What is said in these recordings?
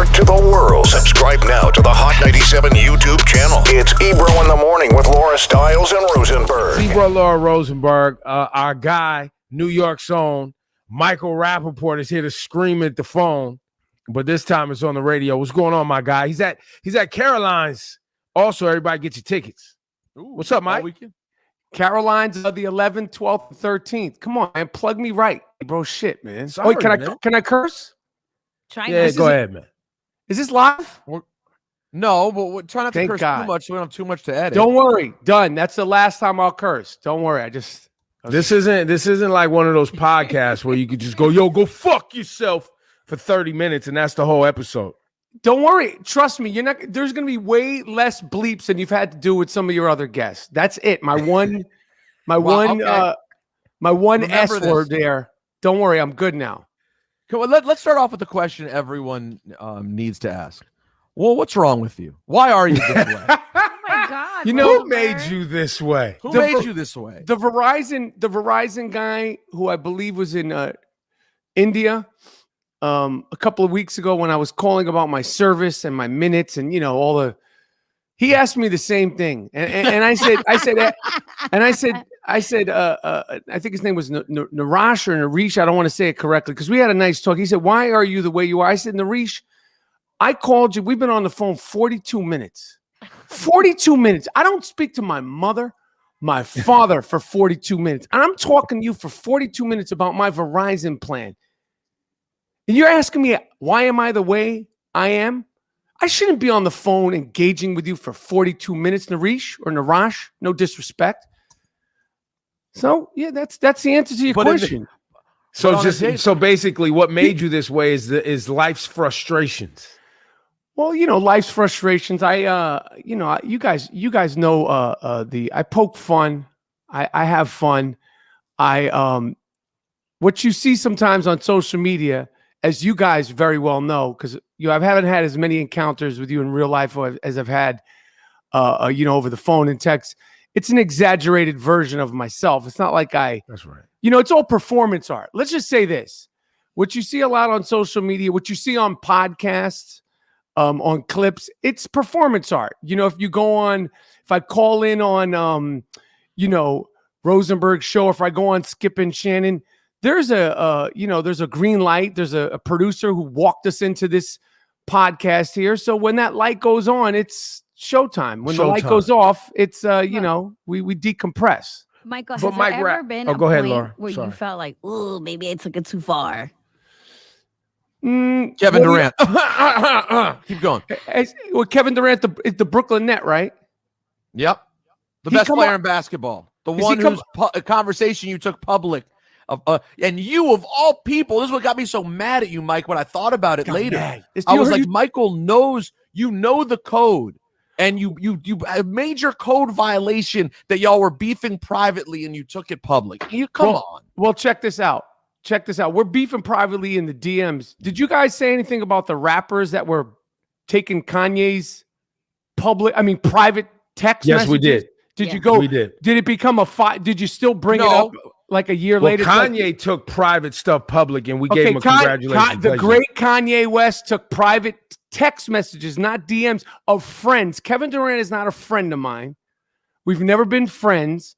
Rapaport to the world. Subscribe now to the Hot 97 YouTube channel. It's Ebro in the Morning with Laura Stiles and Rosenberg. Ebro, Laura Rosenberg, our guy, New York's own, Michael Rapaport is here to scream at the phone, but this time it's on the radio. What's going on, my guy? He's at Caroline's. Also, everybody get your tickets. Ooh, what's up, Mike? Caroline's are the 11th, 12th, 13th. Come on, man. Plug me right. Bro, shit, man. Sorry, Wait, can I curse? Go ahead, man. Is this live? No, but try not to curse God. too much so we don't have too much to edit. Don't worry. Done. That's the last time I'll curse. Don't worry. This isn't like one of those podcasts where you could just go fuck yourself for 30 minutes and that's the whole episode. Don't worry. Trust me. There's going to be way less bleeps than you've had to do with some of your other guests. That's it. My one S word there. Don't worry. I'm good now. Well, let's start off with the question everyone needs to ask. Well, what's wrong with you? Why are you this way? Oh my God! Who made you this way? Who made you this way? The Verizon guy who I believe was in India a couple of weeks ago when I was calling about my service and my minutes and he asked me the same thing and I said I think his name was Naresh or Naresh. I don't want to say it correctly because we had a nice talk. He said, "Why are you the way you are?" I said, "Naresh, I called you. We've been on the phone 42 minutes. 42 minutes. I don't speak to my mother, my father for 42 minutes. And I'm talking to you for 42 minutes about my Verizon plan. And you're asking me, why am I the way I am? I shouldn't be on the phone engaging with you for 42 minutes, Naresh or Naresh. No disrespect." So, yeah, that's the answer to your question. So basically what made you this way is life's frustrations. Well, life's frustrations. You guys know I poke fun. I have fun. What you see sometimes on social media, as you guys very well know, because I haven't had as many encounters with you in real life as I've had, over the phone and text. It's an exaggerated version of myself. It's not like That's right. it's all performance art. Let's just say this. What you see a lot on social media, what you see on podcasts, on clips, it's performance art. If I call in on, Rosenberg show, if I go on Skip and Shannon, there's a green light. There's a producer who walked us into this podcast here. So when that light goes on, it's showtime. When the light goes off, it's, we decompress. Michael, has there ever been a go ahead, point Laura. where you felt like, "Ooh, maybe I took it too far"? Kevin Durant. Keep going. Kevin Durant, the Brooklyn Net, right? Yep. The best player in basketball. The one whose conversation you took public. And you, of all people, this is what got me so mad at you, Mike, when I thought about it later. I was like, Michael knows, the code. And you a major code violation that y'all were beefing privately and you took it public. Come on. Well, check this out. We're beefing privately in the DMs. Did you guys say anything about the rappers that were taking Kanye's private text messages? Yes, we did. Did you go? We did. Did it become a fight? Did you still bring it up like a year later? Kanye took private stuff public and we gave him a congratulations. The great Kanye West took private text messages, not DMs, of friends. Kevin Durant is not a friend of mine. We've never been friends.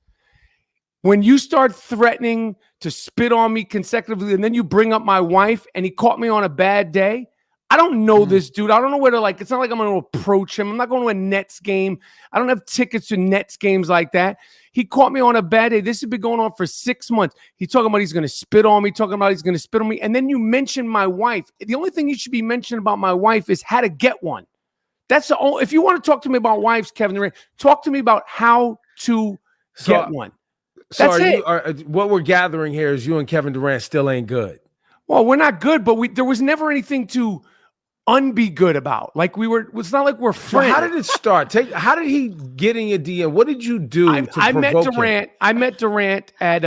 When you start threatening to spit on me consecutively and then you bring up my wife and he caught me on a bad day, I don't know this dude. I don't know where to it's not like I'm going to approach him. I'm not going to a Nets game. I don't have tickets to Nets games like that. He caught me on a bad day. This has been going on for 6 months. He's talking about he's going to spit on me, And then you mention my wife. The only thing you should be mentioning about my wife is how to get one. That's the only, if you want to talk to me about wives, Kevin Durant, talk to me about how to get one. That's it. What we're gathering here is you and Kevin Durant still ain't good. Well, we're not good, but there was never anything to unbe good about. It's not like we're friends. So how did it start? How did he get in your DM? What did you do I met Durant. I met Durant at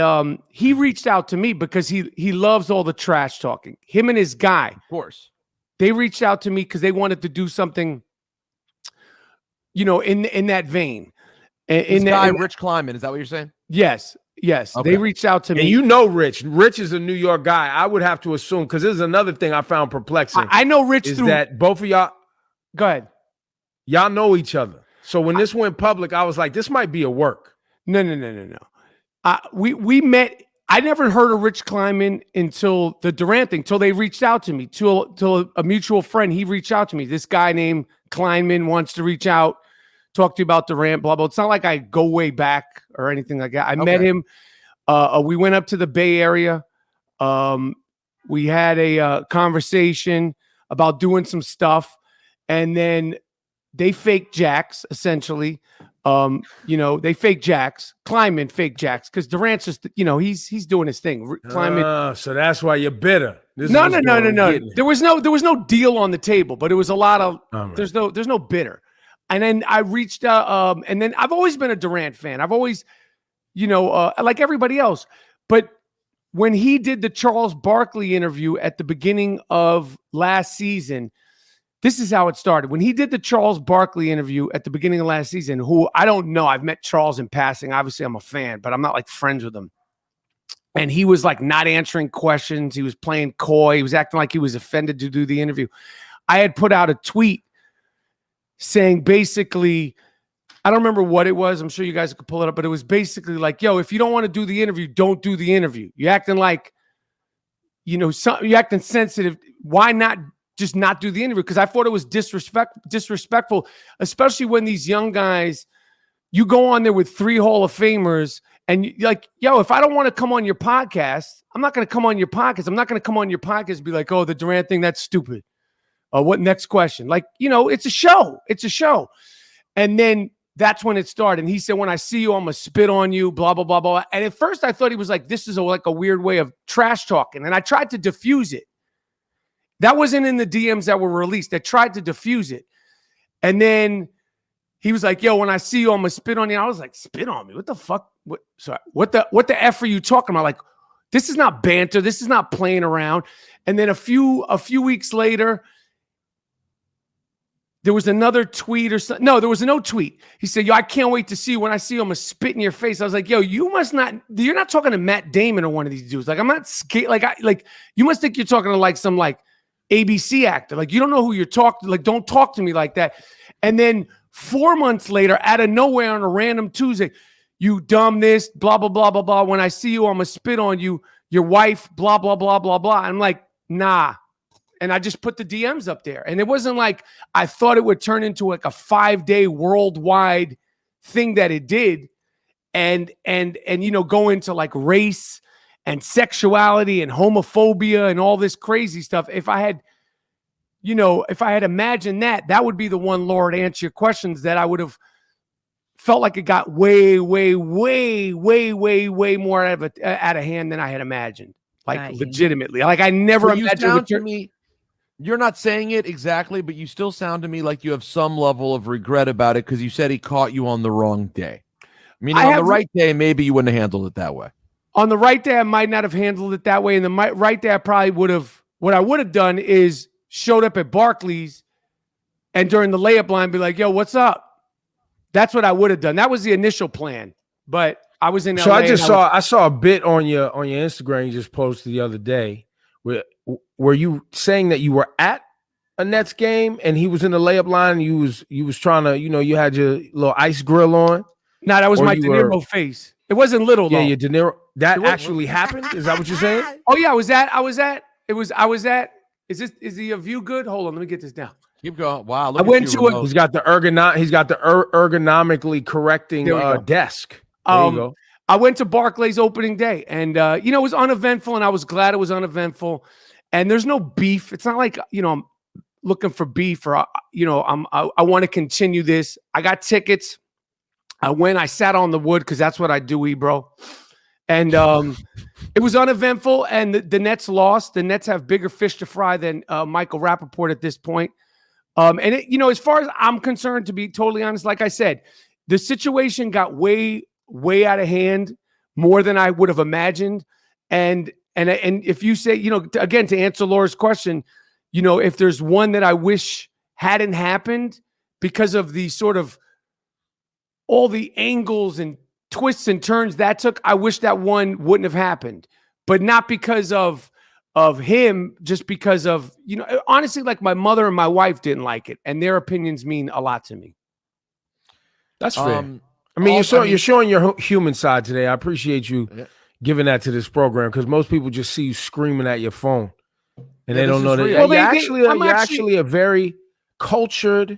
he reached out to me because he loves all the trash talking. Him and his guy. Of course. They reached out to me because they wanted to do something, in that vein. Rich Kleiman, is that what you're saying? Yes. Yes, Okay. they reached out to me. And you know Rich. Rich is a New York guy. I would have to assume, because this is another thing I found perplexing. I know Rich is through that both of y'all, go ahead. Y'all know each other. So when this went public, I was like, this might be a work. No. We met. I never heard of Rich Kleiman until the Durant thing, till they reached out to me, till a mutual friend. He reached out to me. This guy named Kleinman wants to reach out, talk to you about Durant, blah, blah. It's not like I go way back or anything like that. I met him. We went up to the Bay Area. We had a conversation about doing some stuff. And then they faked Jacks, essentially. They fake Jacks. Kleiman fake Jacks because Durant's just, he's doing his thing. Kleiman. So that's why you're bitter. No. There was no deal on the table, but it was a lot of. There's no bitter. And then I reached out. And then I've always been a Durant fan. I've always, like everybody else. But when he did the Charles Barkley interview at the beginning of last season. This is how it started. When he did the Charles Barkley interview at the beginning of last season, who I don't know, I've met Charles in passing. Obviously, I'm a fan, but I'm not like friends with him. And he was like not answering questions. He was playing coy. He was acting like he was offended to do the interview. I had put out a tweet saying basically, I don't remember what it was. I'm sure you guys could pull it up, but it was basically like, yo, if you don't want to do the interview, don't do the interview. You're acting like, you're acting sensitive. Why not just not do the interview? Because I thought it was disrespectful, especially when these young guys, you go on there with 3 Hall of Famers and you're like, yo, if I don't want to come on your podcast, I'm not going to come on your podcast. I'm not going to come on your podcast and be like, oh, the Durant thing, that's stupid. What next question? Like, it's a show. It's a show. And then that's when it started. And he said, when I see you, I'm going to spit on you, blah, blah, blah, blah. And at first I thought he was like, this is like a weird way of trash talking. And I tried to diffuse it. That wasn't in the DMs that were released. I tried to diffuse it. And then he was like, yo, when I see you, I'm going to spit on you. I was like, spit on me? What the fuck? What the F are you talking about? Like, this is not banter. This is not playing around. And then a few weeks later, there was another tweet or something. No, there was no tweet. He said, yo, I can't wait to see you. When I see you, I'm going to spit in your face. I was like, yo, you're not talking to Matt Damon or one of these dudes. Like, I'm not scared. Like, you must think you're talking to like some like ABC actor. Like, you don't know who you're talking to. Like, don't talk to me like that. And then 4 months later, out of nowhere on a random Tuesday, you dumb this, blah, blah, blah, blah, blah. When I see you, I'm going to spit on you. Your wife, blah, blah, blah, blah, blah. I'm like, nah. And I just put the DMs up there. And it wasn't like I thought it would turn into like a 5-day worldwide thing that it did. And go into like race and sexuality and homophobia and all this crazy stuff. If I had imagined that would be the one, Lord, answer your questions, that I would have felt like it got way, way, way, way, way, way more out of hand than I had imagined. Like legitimately. Like I never imagined. You're not saying it exactly, but you still sound to me like you have some level of regret about it because you said he caught you on the wrong day. Meaning on the right day, maybe you wouldn't have handled it that way. On the right day, I might not have handled it that way. And the right day, I probably would have. What I would have done is showed up at Barclays and during the layup line, be like, yo, what's up? That's what I would have done. That was the initial plan. But I was in LA. So I saw a bit on your Instagram you just posted the other day. Were you saying that you were at a Nets game and he was in the layup line and you was trying to, you had your little ice grill on? No, that was my De Niro face. It wasn't little though. Yeah, your De Niro. That actually happened? Is that what you're saying? Oh yeah, I was at. Is the view good? Hold on, let me get this down. Keep going. Wow. I went to He's got the ergonomically correcting desk. There you go. I went to Barclays opening day, and it was uneventful, and I was glad it was uneventful. And there's no beef. It's not like I'm looking for beef or I want to continue this. I got tickets. I sat on the wood because that's what I do, bro. And it was uneventful, and the Nets lost. The Nets have bigger fish to fry than Michael Rapaport at this point. And as far as I'm concerned, to be totally honest, like I said, the situation got way, way out of hand, more than I would have imagined. And if you say, again, to answer Laura's question, if there's one that I wish hadn't happened because of the sort of all the angles and twists and turns that took, I wish that one wouldn't have happened, but not because of him, just because of, honestly, like my mother and my wife didn't like it, and their opinions mean a lot to me. That's fair. I mean, you're showing your human side today. I appreciate you giving that to this program, because most people just see you screaming at your phone and they don't know that. Well, you're actually a very cultured,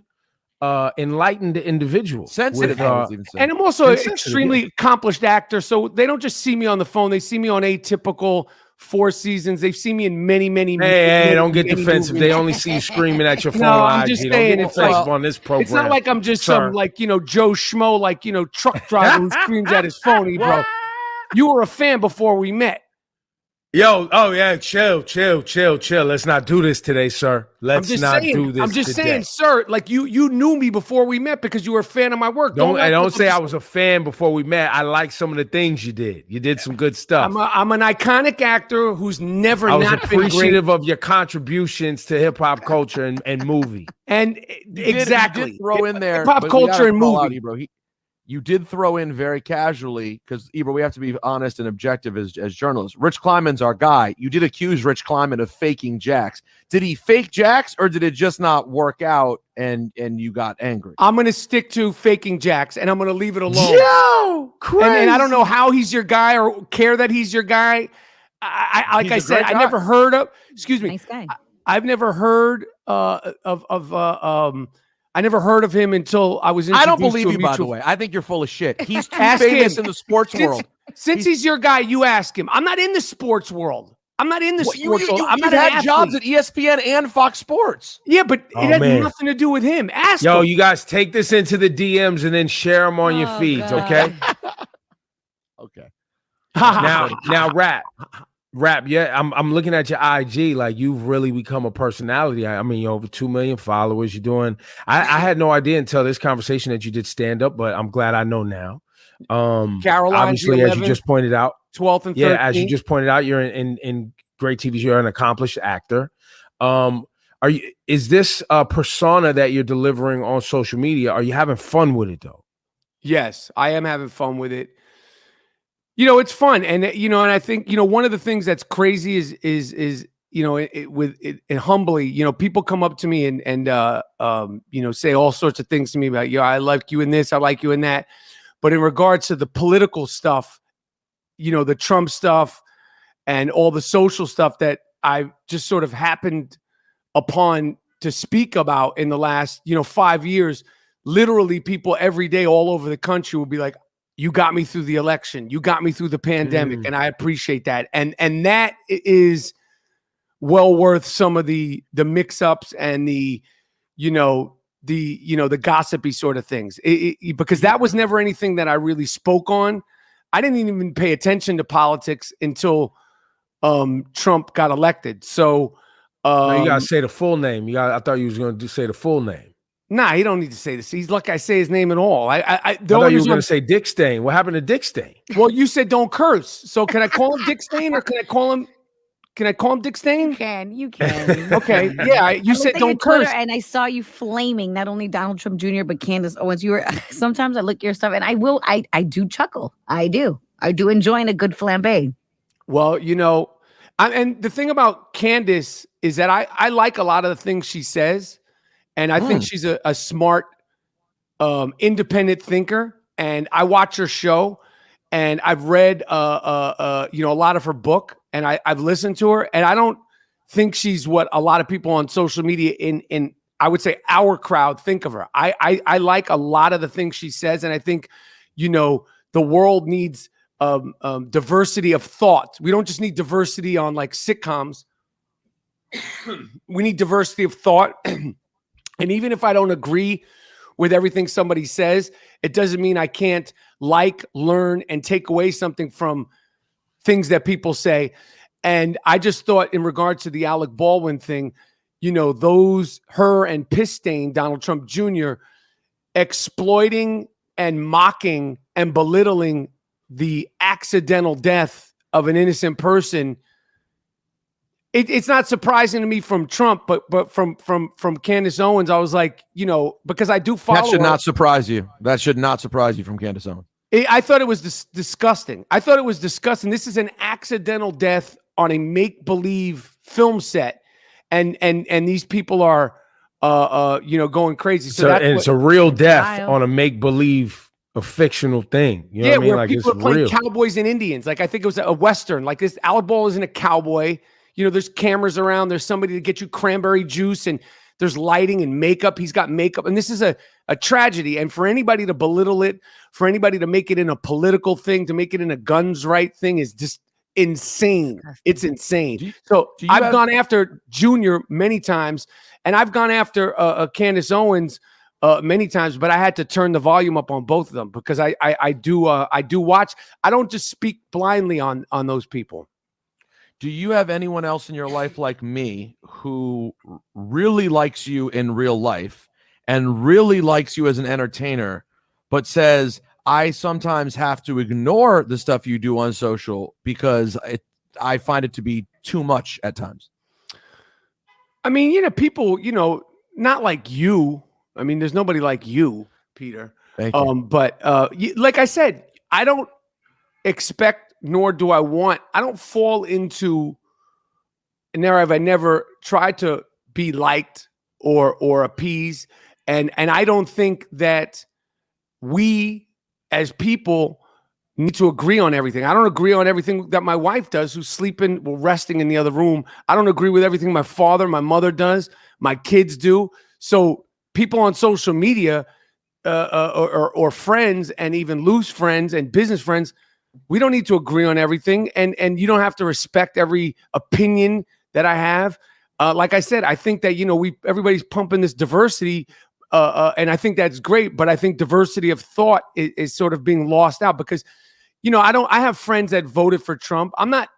enlightened individual. Sensitive. And I'm also an extremely accomplished actor. So they don't just see me on the phone. They see me on Atypical, 4 seasons. They've seen me in many, many. Hey, don't get defensive. They only see you screaming at your phone. No, I'm just saying, it's like on this program. It's not like I'm just some Joe Schmo, truck driver who screams at his phone, bro. You were a fan before we met. Chill. Let's not do this today, sir. Let's not do this. I'm just saying, sir, like you knew me before we met because you were a fan of my work. Don't say I was a fan before we met. I like some of the things you did. You did some good stuff. I'm an iconic actor who's never I was not appreciative of your contributions to hip hop culture and movie. And exactly, you did throw in there hip hop culture and movie. Bro. You did throw in very casually, because, Ebro, we have to be honest and objective as journalists. Rich Kleiman's our guy. You did accuse Rich Kleiman of faking jacks. Did he fake jacks, or did it just not work out and you got angry? I'm going to stick to faking jacks, and I'm going to leave it alone. Yo, crazy. And I don't know how he's your guy or care that he's your guy. I never heard of, excuse me. Nice guy. I've never heard I never heard of him until I was introduced. I don't believe to you, by the way. I think you're full of shit. He's too Ask famous him. in the sports world. Since he's your guy, you ask him. I'm not in the sports world. I'm not in the sports world. I'm not had jobs at ESPN and Fox Sports. Yeah, but it has nothing to do with him. Ask him. You guys take this into the DMs and then share them on your feeds, God. okay? Okay. Now, Rap, yeah, I'm looking at your IG, like you've really become a personality. I mean, you're over 2 million followers. You're doing. I had no idea until this conversation that you did stand up, but I'm glad I know now. Caroline, obviously, as you just pointed out, 12th and 13th. Yeah, as you just pointed out, you're in great TV. You're an accomplished actor. Is this a persona that you're delivering on social media? Are you having fun with it though? Yes, I am having fun with it. It's fun. And, and I think, one of the things that's crazy is humbly, people come up to me and say all sorts of things to me about, I like you in this, I like you in that. But in regards to the political stuff, the Trump stuff and all the social stuff that I've just sort of happened upon to speak about in the last, 5 years, literally people every day all over the country will be like, you got me through the election. You got me through the pandemic. And I appreciate that. And that is well worth some of the mix-ups and the gossipy sort of things. Because that was never anything that I really spoke on. I didn't even pay attention to politics until Trump got elected. So no, you gotta say the full name. I thought you was gonna say the full name. Nah, he don't need to say this. He's lucky I say his name at all. I thought you were going to say Dick Stain. What happened to Dick Stain? Well, you said don't curse. So can I call him Dick Stain, or can I call him Dick Stain? You can. Okay. Yeah, you said don't curse. Twitter, and I saw you flaming not only Donald Trump Jr. but Candace Owens. Sometimes I look at your stuff and I do chuckle. I do enjoying a good flambe. Well, and the thing about Candace is that I like a lot of the things she says. And I think she's a smart, independent thinker. And I watch her show, and I've read, a lot of her book, and I've listened to her. And I don't think she's what a lot of people on social media in I would say our crowd think of her. I like a lot of the things she says, and I think, the world needs diversity of thought. We don't just need diversity on like sitcoms. We need diversity of thought. And even if I don't agree with everything somebody says, it doesn't mean I can't learn, and take away something from things that people say. And I just thought in regards to the Alec Baldwin thing, her and Piss Stain, Donald Trump Jr., exploiting and mocking and belittling the accidental death of an innocent person. It's not surprising to me from Trump, but from Candace Owens, I was like, because I do follow. That should not surprise you. That should not surprise you from Candace Owens. I thought it was disgusting. I thought it was disgusting. This is an accidental death on a make-believe film set, and these people are going crazy. So it's a real death on a make-believe, a fictional thing. You know what I mean? Where like people it's are playing real. cowboys and Indians. Like I think it was a Western. Like this, Alec Baldwin isn't a cowboy. There's cameras around. There's somebody to get you cranberry juice, and there's lighting and makeup. He's got makeup, and this is a tragedy. And for anybody to belittle it, for anybody to make it in a political thing, to make it in a guns right thing is just insane. It's insane. I've gone after Junior many times, and I've gone after Candace Owens many times, but I had to turn the volume up on both of them because I do watch. I don't just speak blindly on those people. Do you have anyone else in your life like me who really likes you in real life and really likes you as an entertainer, but says, I sometimes have to ignore the stuff you do on social because I find it to be too much at times? I mean, people, not like you. I mean, there's nobody like you, Peter. Thank you. But like I said, I don't expect, nor do I want. I don't fall into. Nor have I never tried to be liked or appease, and I don't think that we as people need to agree on everything. I don't agree on everything that my wife does, who's sleeping, resting in the other room. I don't agree with everything my father, my mother does, my kids do. So people on social media or friends, and even loose friends and business friends, we don't need to agree on everything, and you don't have to respect every opinion that I have. Like I said, I think that everybody's pumping this diversity, and I think that's great. But I think diversity of thought is sort of being lost out because, I have friends that voted for Trump. I'm not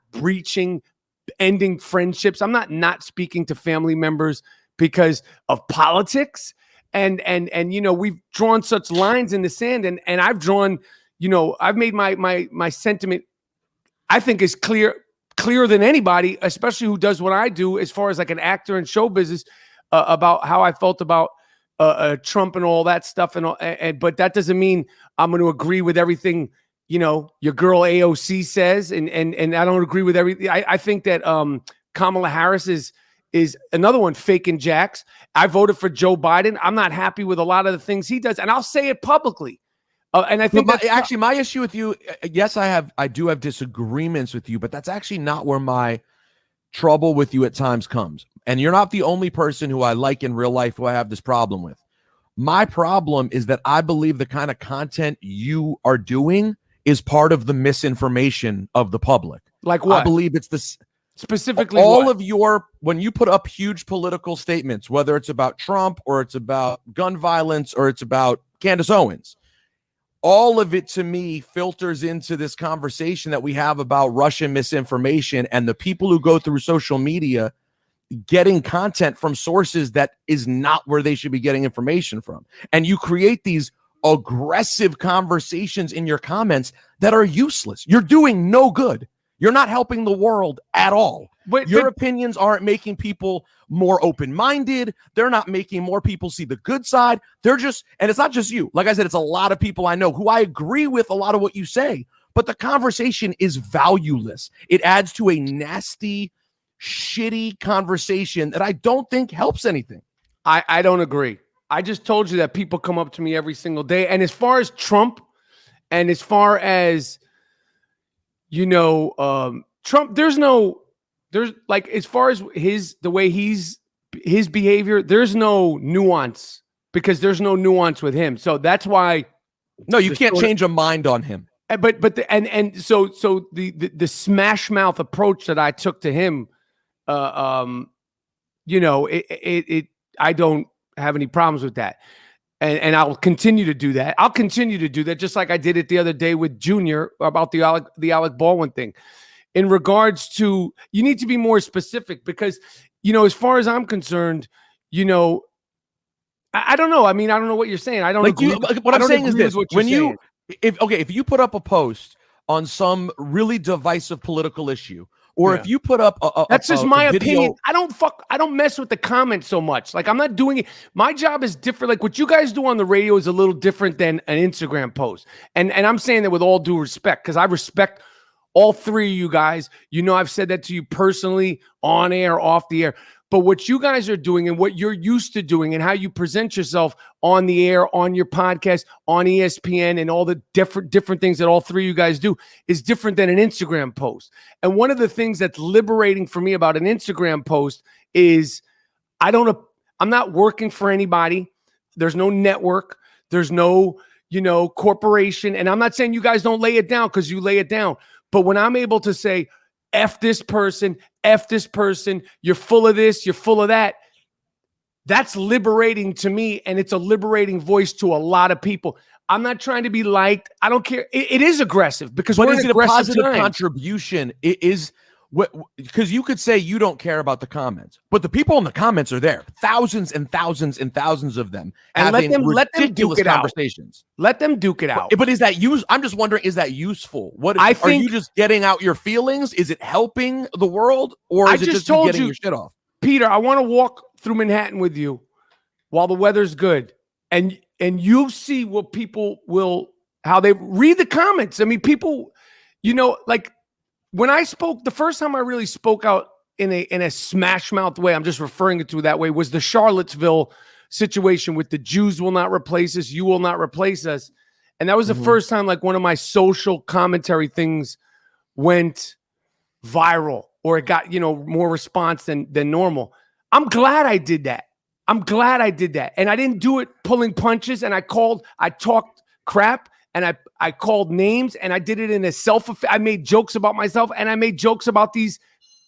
ending friendships. I'm not speaking to family members because of politics. And we've drawn such lines in the sand, and I've drawn. I've made my sentiment, I think, is clearer than anybody, especially who does what I do as far as like an actor in show business, about how I felt about Trump and all that stuff. But that doesn't mean I'm going to agree with everything, your girl AOC says. And I don't agree with everything. I think that Kamala Harris is another one faking jacks. I voted for Joe Biden. I'm not happy with a lot of the things he does. And I'll say it publicly. And I think my issue with you, yes, I do have disagreements with you, but that's actually not where my trouble with you at times comes. And you're not the only person who I like in real life who I have this problem with. My problem is that I believe the kind of content you are doing is part of the misinformation of the public. Like what? I believe it's this. Specifically, all of when you put up huge political statements, whether it's about Trump or it's about gun violence or it's about Candace Owens, all of it to me filters into this conversation that we have about Russian misinformation and the people who go through social media getting content from sources that is not where they should be getting information from. And you create these aggressive conversations in your comments that are useless. You're doing no good. You're not helping the world at all. But your opinions aren't making people more open-minded. They're not making more people see the good side. They're just, and it's not just you. Like I said, it's a lot of people I know who I agree with a lot of what you say, but the conversation is valueless. It adds to a nasty, shitty conversation that I don't think helps anything. I don't agree. I just told you that people come up to me every single day. And as far as Trump, and as far as, Trump, there's like, as far as the way his behavior, there's no nuance, because there's no nuance with him. So that's why. No, you can't change a mind on him. But the smash mouth approach that I took to him, I don't have any problems with that. And I'll continue to do that. I'll continue to do that, just like I did it the other day with Junior about the Alec Baldwin thing. In regards to, you need to be more specific, because, as far as I'm concerned, I don't know. I mean, I don't know what you're saying. I don't agree. What I'm saying is this: if you put up a post on some really divisive political issue, or if you put up that's just my opinion. I don't mess with the comments so much. Like, I'm not doing it. My job is different. Like, what you guys do on the radio is a little different than an Instagram post. And I'm saying that with all due respect, because I respect all three of you guys. You know, I've said that to you personally, on air, off the air. But what you guys are doing and what you're used to doing and how you present yourself on the air, on your podcast, on ESPN, and all the different things that all three of you guys do is different than an Instagram post. And one of the things that's liberating for me about an Instagram post is I'm not working for anybody. There's no network. There's no, corporation. And I'm not saying you guys don't lay it down, because you lay it down. But when I'm able to say, F this person, you're full of this, you're full of that, that's liberating to me, and it's a liberating voice to a lot of people. I'm not trying to be liked. I don't care. It is aggressive, because but we're is in it a positive times. contribution? It is because you could say you don't care about the comments, but the people in the comments are there, thousands and thousands and thousands of them, and having let them duke it conversations. Let them duke it out. But is that use? I'm just wondering, is that useful? Are you just getting out your feelings? Is it helping the world, or is it just you getting your shit off? Peter, I want to walk through Manhattan with you while the weather's good, and you'll see what people how they read the comments. I mean, people, like, when I spoke, the first time I really spoke out in a smash mouth way, I'm just referring it to that way, was the Charlottesville situation with the Jews will not replace us, you will not replace us. And that was the first time, like, one of my social commentary things went viral, or it got, more response than normal. I'm glad I did that. And I didn't do it pulling punches, and I talked crap, and I called names, and I did it in I made jokes about myself, and I made jokes about these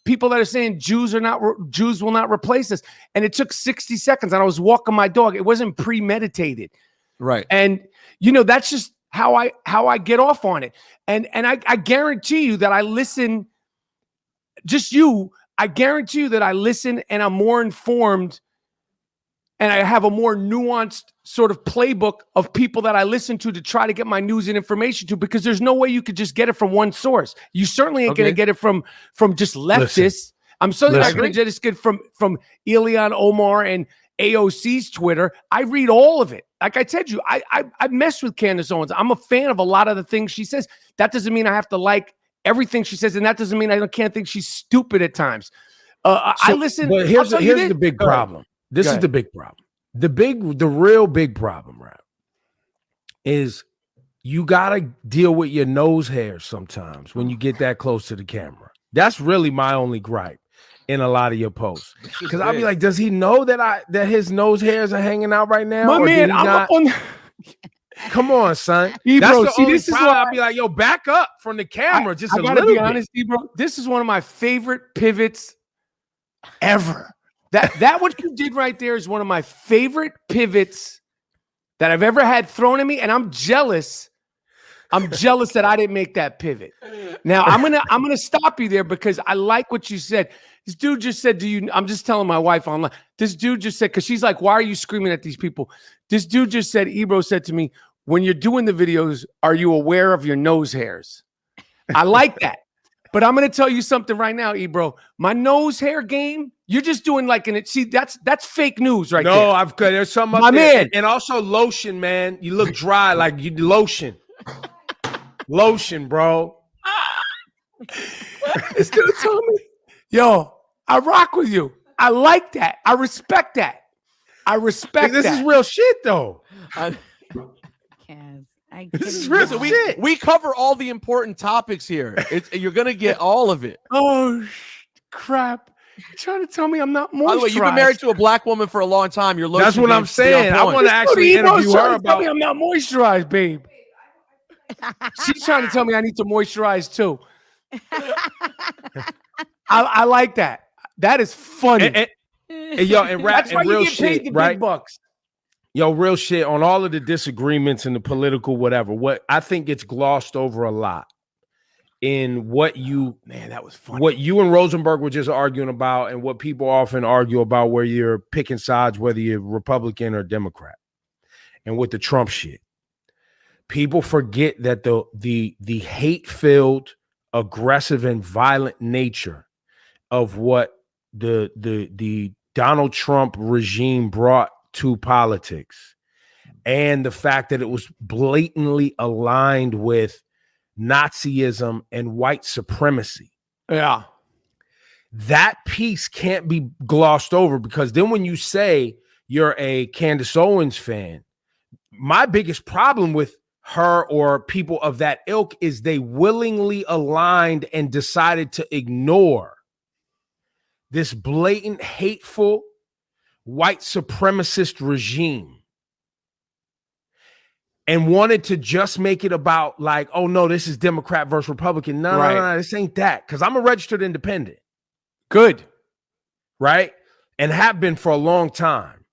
people that are saying Jews will not replace us. And it took 60 seconds, and I was walking my dog. It wasn't premeditated. Right. And that's just how I get off on it. And I guarantee you that I listen, I guarantee you that I listen, and I'm more informed, and I have a more nuanced sort of playbook of people that I listen to try to get my news and information to, because there's no way you could just get it from one source. You certainly ain't going to get it from just leftists. Listen. I'm certainly not going to just get from Ilhan Omar and AOC's Twitter. I read all of it. Like I said, I mess with Candace Owens. I'm a fan of a lot of the things she says. That doesn't mean I have to like everything she says, and that doesn't mean I can't think she's stupid at times. I listen. But here's the big problem. This is the big problem. The real big problem, right, is you got to deal with your nose hairs sometimes when you get that close to the camera. That's really my only gripe in a lot of your posts. Because I'll be like, does he know that his nose hairs are hanging out right now? My man, I'm up on... Come on, son. Ebro, see, this is why I'll be like, yo, back up from the camera just a little bit. I gotta be honest, Ebro. This is one of my favorite pivots ever. That what you did right there is one of my favorite pivots that I've ever had thrown at me, and I'm jealous. I'm jealous that I didn't make that pivot. Now I'm gonna stop you there, because I like what you said. This dude just said to you, I'm just telling my wife online. This dude just said, because she's like, why are you screaming at these people? This dude just said, Ebro said to me, when you're doing the videos, are you aware of your nose hairs? I like that. But I'm going to tell you something right now, Ebro. My nose hair game, you're just doing like see, that's fake news right there. No, there's some up there. Man. And also lotion, man. You look dry like you lotion. Lotion, bro. It's going to tell me, yo, I rock with you. I like that. I respect that. This is real shit, though. This is real. So we cover all the important topics here. You're gonna get all of it. Oh crap! You're trying to tell me I'm not moisturized? By the way, you've been married to a black woman for a long time. You're That's what I'm saying. I want to actually interview her about. Tell me I'm not moisturized, babe. She's trying to tell me I need to moisturize too. I like that. That is funny. And yo, and rap and real shit, right? Big bucks. Yo, real shit on all of the disagreements and the political whatever. What I think gets glossed over a lot in what that was funny. What you and Rosenberg were just arguing about, and what people often argue about, where you're picking sides, whether you're Republican or Democrat, and with the Trump shit. People forget that the hate-filled, aggressive and violent nature of what the Donald Trump regime brought to politics, and the fact that it was blatantly aligned with Nazism and white supremacy. Yeah. That piece can't be glossed over, because then when you say you're a Candace Owens fan, my biggest problem with her or people of that ilk is they willingly aligned and decided to ignore this blatant, hateful, white supremacist regime and wanted to just make it about like, oh no, this is Democrat versus Republican. No, this ain't that, because I'm a registered independent. Good. Right? And have been for a long time.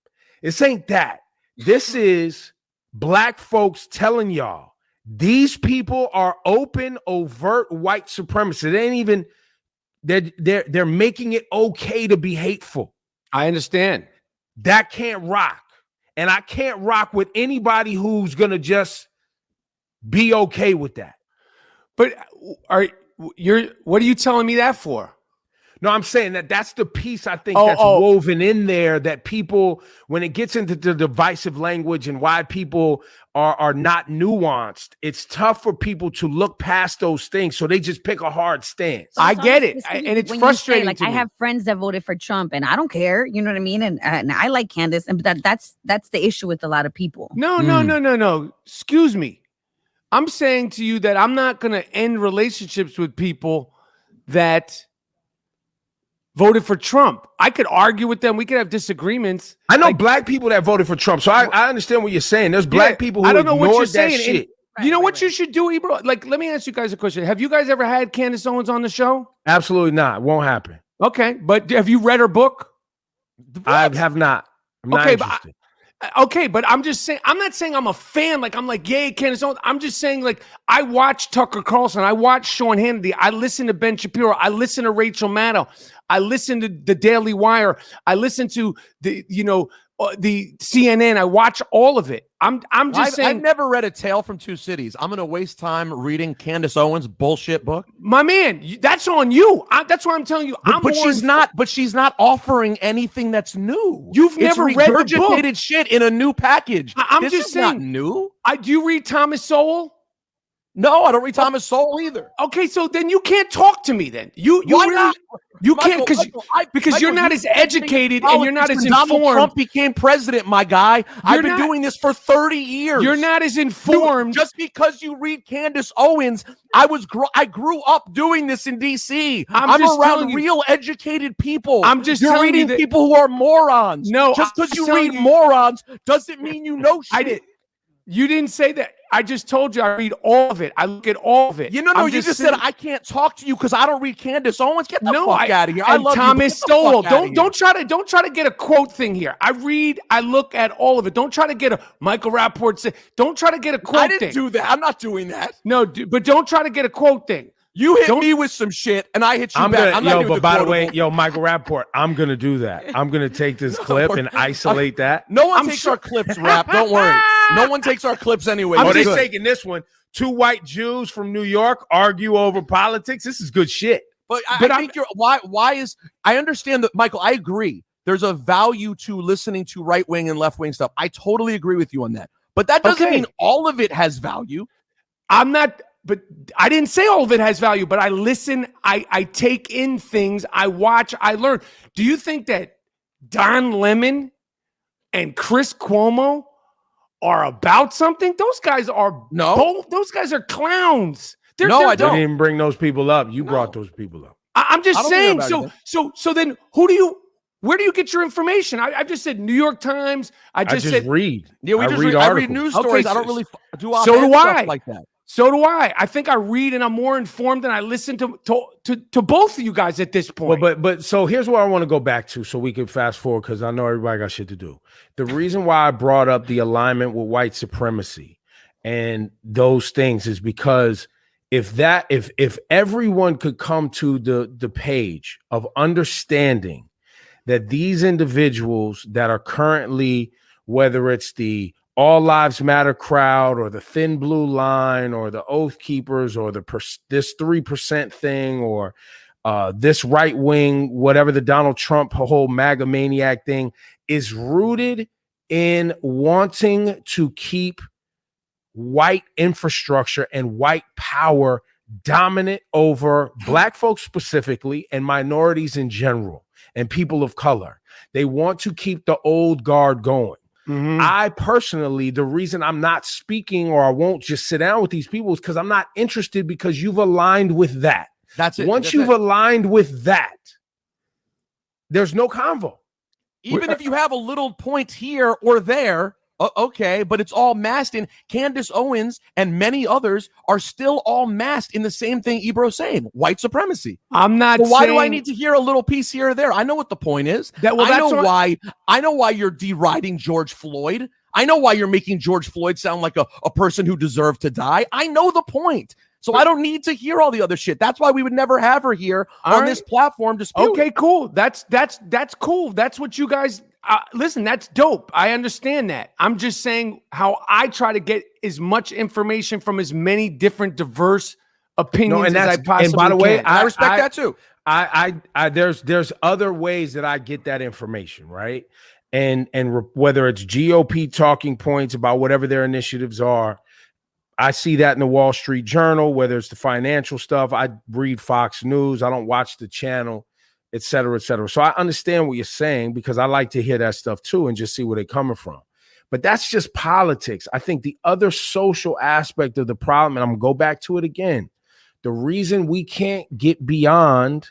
This ain't that. This is black folks telling y'all these people are open, overt white supremacists. It ain't even, they're making it okay to be hateful. I understand. That can't rock. And I can't rock with anybody who's gonna just be okay with that. But what are you telling me that for? No, I'm saying that's the piece I think that's woven in there, that people, when it gets into the divisive language and why people are not nuanced, it's tough for people to look past those things. So they just pick a hard stance. I get it. And it's frustrating. Like, I have friends that voted for Trump and I don't care. You know what I mean? And I like Candace. And that's the issue with a lot of people. No. Excuse me. I'm saying to you that I'm not going to end relationships with people that voted for Trump. I could argue with them. We could have disagreements. I know black people that voted for Trump, so I understand what you're saying. There's black people who I don't know what you're saying. Shit. You know what you should do, Ebro? Like, let me ask you guys a question. Have you guys ever had Candace Owens on the show? Absolutely not. Won't happen. Okay, but have you read her book? I have not. I'm not interested. But I'm just saying, I'm not saying I'm a fan. Like, I'm like, yay, Candace Owens. I'm just saying, like, I watch Tucker Carlson. I watch Sean Hannity. I listen to Ben Shapiro. I listen to Rachel Maddow. I listen to the Daily Wire. I listen to the CNN. I watch all of it. I'm just saying. I've never read A Tale from Two Cities. I'm going to waste time reading Candace Owens' bullshit book. My man, that's on you. That's why I'm telling you. But she's not offering anything that's new. You've never read the book. Regurgitated shit in a new package. I'm just saying. Not new. Do you read Thomas Sowell? No, I don't read Thomas Sowell either. Okay, so then you can't talk to me. Then you can't, because you're not as educated and you're not as informed. Donald Trump became president, my guy. I've been doing this for 30 years. You're not as informed. Just because you read Candace Owens, I grew up doing this in D.C. I'm around real educated people. You're reading people who are morons. No, just because you read morons doesn't mean you know shit. You didn't say that. I just told you I read all of it. I look at all of it. You just said I can't talk to you because I don't read Candace Owens. Get the fuck out of here. I love Thomas Sowell. Don't try to get a quote thing here. I look at all of it. Don't try to get a Michael Rapaport. Don't try to get a quote thing. I didn't do that. I'm not doing that. No, but don't try to get a quote thing. You hit me with some shit, and I hit you back. By the way, Michael Rapaport, I'm going to do that. I'm going to take this clip and isolate that. No one takes our clips, Rap. Don't worry. No one takes our clips anyway. They're taking this one. Two white Jews from New York argue over politics. This is good shit. But I think I understand that, Michael, I agree. There's a value to listening to right-wing and left-wing stuff. I totally agree with you on that. But that doesn't mean all of it has value. But I didn't say all of it has value, but I listen, I take in things, I watch, I learn. Do you think that Don Lemon and Chris Cuomo are about something? Those guys are those guys are clowns. I didn't even bring those people up. You brought those people up. I'm just saying. So then where do you get your information? I've just said New York Times. I just read. Yeah, I read news stories. I don't really do so do I. Stuff like that. So do I. I think I read and I'm more informed than I listen to both of you guys at this point. But so here's where I want to go back to so we can fast forward, because I know everybody got shit to do. The reason why I brought up the alignment with white supremacy and those things is because if everyone could come to the page of understanding that these individuals that are currently, whether it's the All Lives Matter crowd or the Thin Blue Line or the Oath Keepers or this 3% thing or this right wing, whatever the Donald Trump whole MAGA maniac thing is rooted in wanting to keep white infrastructure and white power dominant over black folks specifically and minorities in general and people of color. They want to keep the old guard going. I personally, the reason I'm not speaking or I won't just sit down with these people is because I'm not interested because you've aligned with that. That's it. Once you've aligned with that, there's no convo. Even if you have a little point here or there, okay, but it's all masked in. Candace Owens and many others are still all masked in the same thing Ebro's saying, white supremacy. I'm not so why saying... do I need to hear a little piece here or there? I know what the point is. I know why you're deriding George Floyd. I know why you're making George Floyd sound like a person who deserved to die. I know the point. So I don't need to hear all the other shit. That's why we would never have her here on this platform to speak. Okay, cool. That's cool. That's what you guys listen, that's dope. I understand that. I'm just saying how I try to get as much information from as many different diverse opinions as I possibly can. And by the way, I respect that too. There's other ways that I get that information, right? And whether it's GOP talking points about whatever their initiatives are, I see that in the Wall Street Journal, whether it's the financial stuff. I read Fox News. I don't watch the channel, et cetera, et cetera. So I understand what you're saying because I like to hear that stuff too and just see where they're coming from. But that's just politics. I think the other social aspect of the problem, and I'm going to go back to it again, the reason we can't get beyond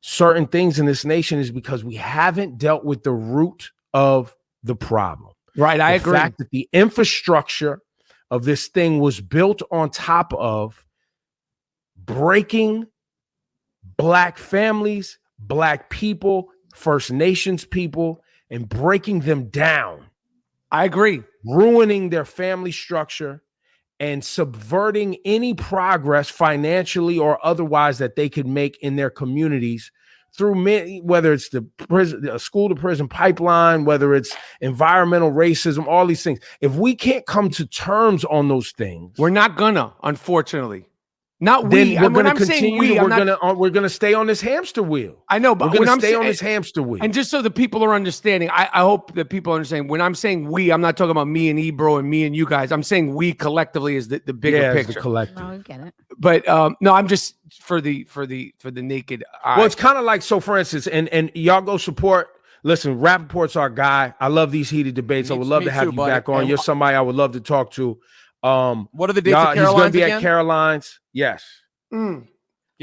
certain things in this nation is because we haven't dealt with the root of the problem. Right, I agree. The fact that the infrastructure of this thing was built on top of breaking Black families, Black people, First Nations people, and breaking them down. I agree. Ruining their family structure and subverting any progress financially or otherwise that they could make in their communities through whether it's the prison, school to prison pipeline, whether it's environmental racism, all these things. If we can't come to terms on those things, we're not gonna, unfortunately. Not then we. we're going to continue. We're going to stay on this hamster wheel. I know, but we're going to stay on this hamster wheel. And just so the people are understanding, I hope that people understand. When I'm saying we, I'm not talking about me and Ebro and me and you guys. I'm saying we collectively is the bigger picture. The collective. No, I get it. But no, I'm just for the naked eye. Well, it's kind of like, so for instance, and y'all go support. Listen, Rapaport's our guy. I love these heated debates. I would love to have you back on. You're somebody I would love to talk to. What are the dates at Caroline's? He's going to be again? at Caroline's. Yes. Give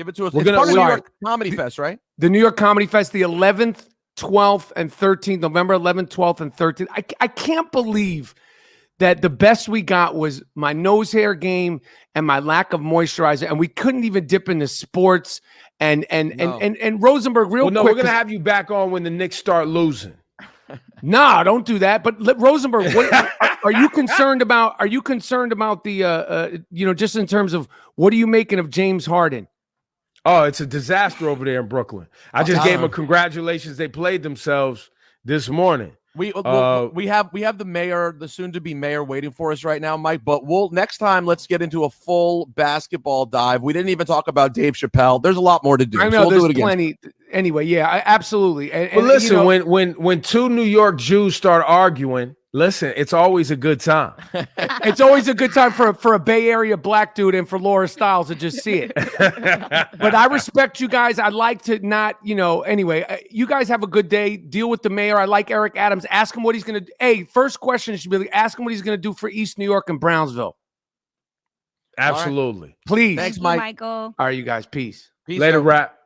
it to us. We're it's part of gonna New York Comedy Fest, right? The New York Comedy Fest, the 11th, 12th, and 13th, November 11th, 12th, and 13th. I can't believe that the best we got was my nose hair game and my lack of moisturizer, and we couldn't even dip into sports and Rosenberg real quick. No, we're gonna have you back on when the Knicks start losing. Nah, don't do that. But Rosenberg, what are you concerned about? Are you concerned about the just in terms of what are you making of James Harden? Oh, it's a disaster over there in Brooklyn. I just gave them congratulations. They played themselves this morning. We have the mayor, the soon-to-be mayor, waiting for us right now, Mike. But next time, let's get into a full basketball dive. We didn't even talk about Dave Chappelle. There's a lot more to do. I know, so we'll do it plenty. Anyway, yeah, absolutely. But listen, when two New York Jews start arguing, listen, it's always a good time. It's always a good time for a Bay Area black dude and for Laura Stiles to just see it. But I respect you guys. I'd like to not, anyway, you guys have a good day. Deal with the mayor. I like Eric Adams. Ask him what he's going to do. Hey, first question should be like, ask him what he's going to do for East New York and Brownsville. Absolutely. Please. Thanks, Thank Mike. you, Michael. All right, you guys. Peace. Later, Rap.